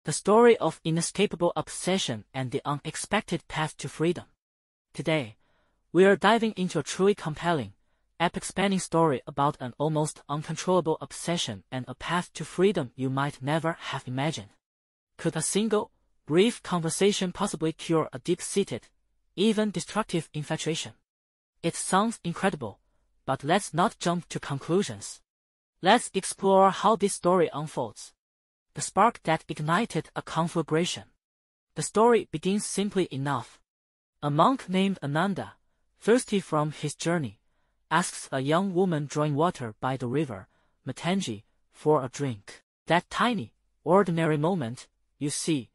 The story of inescapable obsession and the unexpected path to freedom. Today, we are diving into a truly compelling, epic-spanning story about an almost uncontrollable obsession and a path to freedom you might never have imagined. Could a single, brief conversation possibly cure a deep-seated, even destructive infatuation? It sounds incredible, but let's not jump to conclusions. Let's explore how this story unfolds. The spark that ignited a conflagration. The story begins simply enough. A monk named Ananda, thirsty from his journey, asks a young woman drawing water by the river, Matangi, for a drink. That tiny, ordinary moment, you see,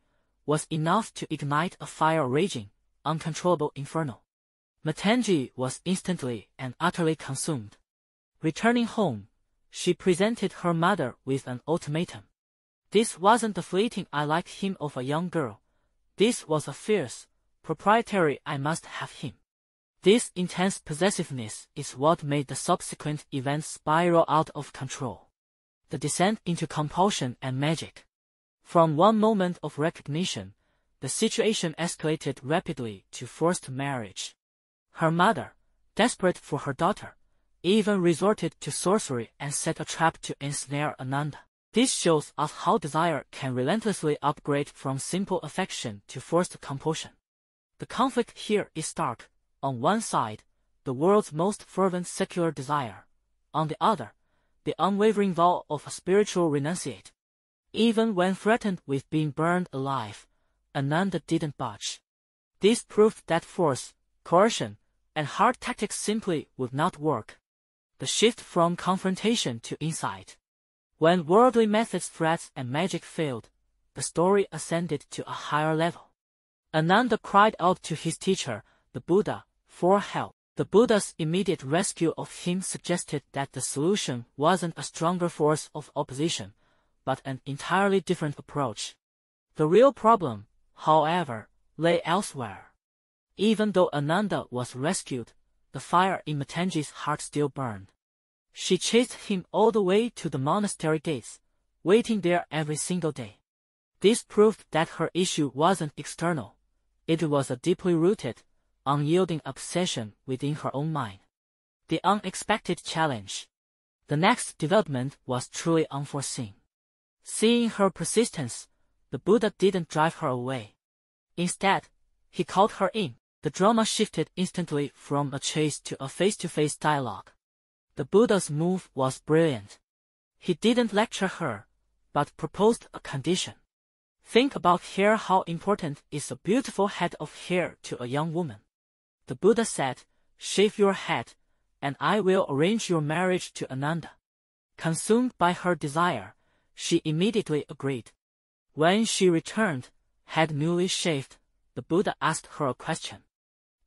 was enough to ignite a fire-raging, uncontrollable inferno. Matangi was instantly and utterly consumed. Returning home, she presented her mother with an ultimatum. This wasn't the fleeting "I like him" of a young girl. This was a fierce, proprietary "I must have him." This intense possessiveness is what made the subsequent events spiral out of control. The descent into compulsion and magic. From one moment of recognition, the situation escalated rapidly to forced marriage. Her mother, desperate for her daughter, even resorted to sorcery and set a trap to ensnare Ananda. This shows us how desire can relentlessly upgrade from simple affection to forced compulsion. The conflict here is stark. On one side, the world's most fervent secular desire. On the other, the unwavering vow of a spiritual renunciate. Even when threatened with being burned alive, Ananda didn't budge. This proved that force, coercion, and hard tactics simply would not work. The shift from confrontation to insight. When worldly methods, threats, and magic failed, the story ascended to a higher level. Ananda cried out to his teacher, the Buddha, for help. The Buddha's immediate rescue of him suggested that the solution wasn't a stronger force of opposition, but an entirely different approach. The real problem, however, lay elsewhere. Even though Ananda was rescued, the fire in Matangi's heart still burned. She chased him all the way to the monastery gates, waiting there every single day. This proved that her issue wasn't external. It was a deeply rooted, unyielding obsession within her own mind. The unexpected challenge. The next development was truly unforeseen. Seeing her persistence, the Buddha didn't drive her away. Instead, he called her in. The drama shifted instantly from a chase to a face-to-face dialogue. The Buddha's move was brilliant. He didn't lecture her, but proposed a condition. Think about here how important is a beautiful head of hair to a young woman. The Buddha said, "Shave your head, and I will arrange your marriage to Ananda." Consumed by her desire, she immediately agreed. When she returned, head newly shaved, the Buddha asked her a question.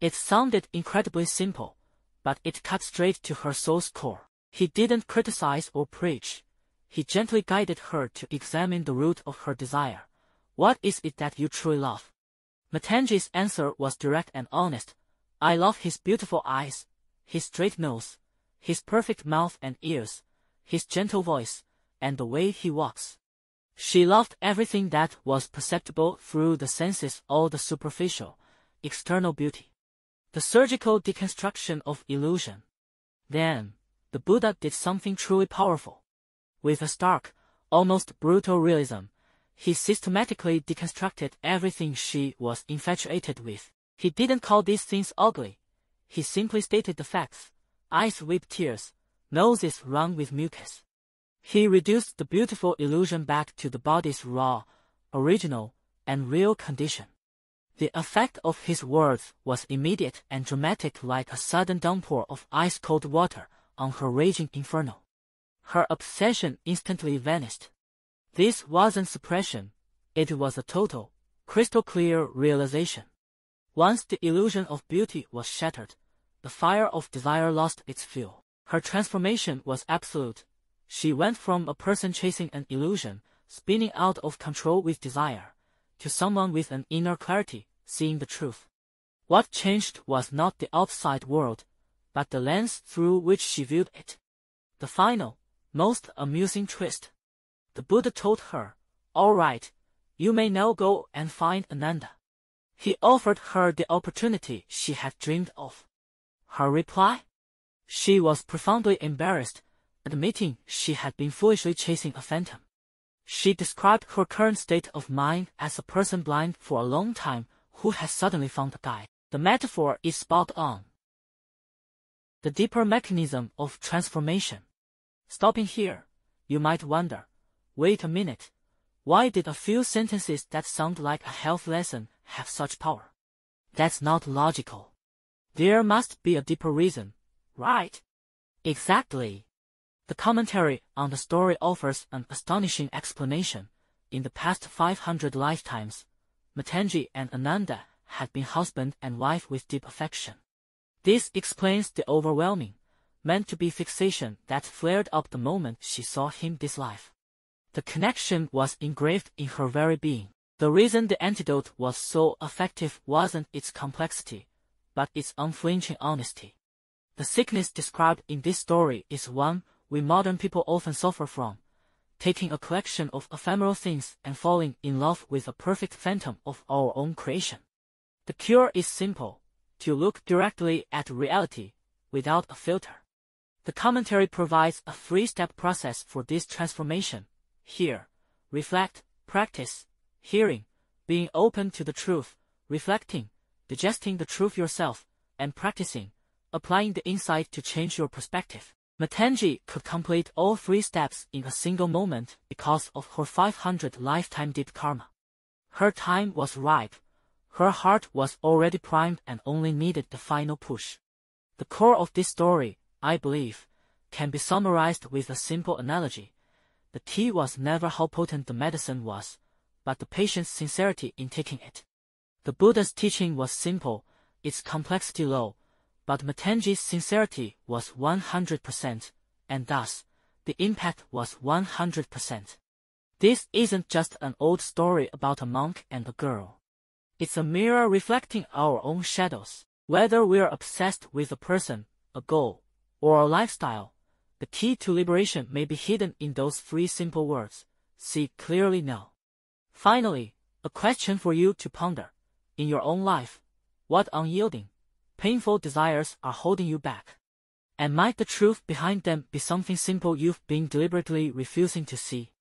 It sounded incredibly simple, but it cut straight to her soul's core. He didn't criticize or preach. He gently guided her to examine the root of her desire. What is it that you truly love? Matangi's answer was direct and honest. I love his beautiful eyes, his straight nose, his perfect mouth and ears, his gentle voice, and the way he walks. She loved everything that was perceptible through the senses, all the superficial, external beauty. The surgical deconstruction of illusion. Then, the Buddha did something truly powerful. With a stark, almost brutal realism, he systematically deconstructed everything she was infatuated with. He didn't call these things ugly. He simply stated the facts. Eyes weep tears, noses run with mucus. He reduced the beautiful illusion back to the body's raw, original, and real condition. The effect of his words was immediate and dramatic, like a sudden downpour of ice-cold water on her raging inferno. Her obsession instantly vanished. This wasn't suppression, it was a total, crystal-clear realization. Once the illusion of beauty was shattered, the fire of desire lost its fuel. Her transformation was absolute. She went from a person chasing an illusion, spinning out of control with desire, to someone with an inner clarity, seeing the truth. What changed was not the outside world, but the lens through which she viewed it. The final, Most amusing twist. The Buddha told her, "All right, you may now go and find Ananda." He offered her the opportunity she had dreamed of. Her reply? She was profoundly embarrassed, admitting she had been foolishly chasing a phantom. She described her current state of mind as a person blind for a long time who has suddenly found a guide. The metaphor is spot on. The deeper mechanism of transformation. Stopping here, you might wonder, wait a minute, why did a few sentences that sound like a health lesson have such power? That's not logical. There must be a deeper reason, right? Exactly. The commentary on the story offers an astonishing explanation. In the past 500 lifetimes, Matangi and Ananda had been husband and wife with deep affection. This explains the overwhelming, meant-to-be fixation that flared up the moment she saw him this life. The connection was engraved in her very being. The reason the antidote was so effective wasn't its complexity, but its unflinching honesty. The sickness described in this story is one we modern people often suffer from, taking a collection of ephemeral things and falling in love with a perfect phantom of our own creation. The cure is simple, to look directly at reality, without a filter. The commentary provides a 3-step process for this transformation: hear, reflect, practice. Hearing, being open to the truth; reflecting, digesting the truth yourself; and practicing, applying the insight to change your perspective. Matangi could complete all 3 steps in a single moment because of her 500 lifetime deep karma. Her time was ripe, her heart was already primed and only needed the final push. The core of this story, I believe, can be summarized with a simple analogy. The key was never how potent the medicine was, but the patient's sincerity in taking it. The Buddha's teaching was simple, its complexity low, but Matangi's sincerity was 100%, and thus, the impact was 100%. This isn't just an old story about a monk and a girl. It's a mirror reflecting our own shadows. Whether we're obsessed with a person, a goal, or a lifestyle, the key to liberation may be hidden in those 3 simple words: see clearly now. Finally, a question for you to ponder. In your own life, what unyielding, painful desires are holding you back? And might the truth behind them be something simple you've been deliberately refusing to see?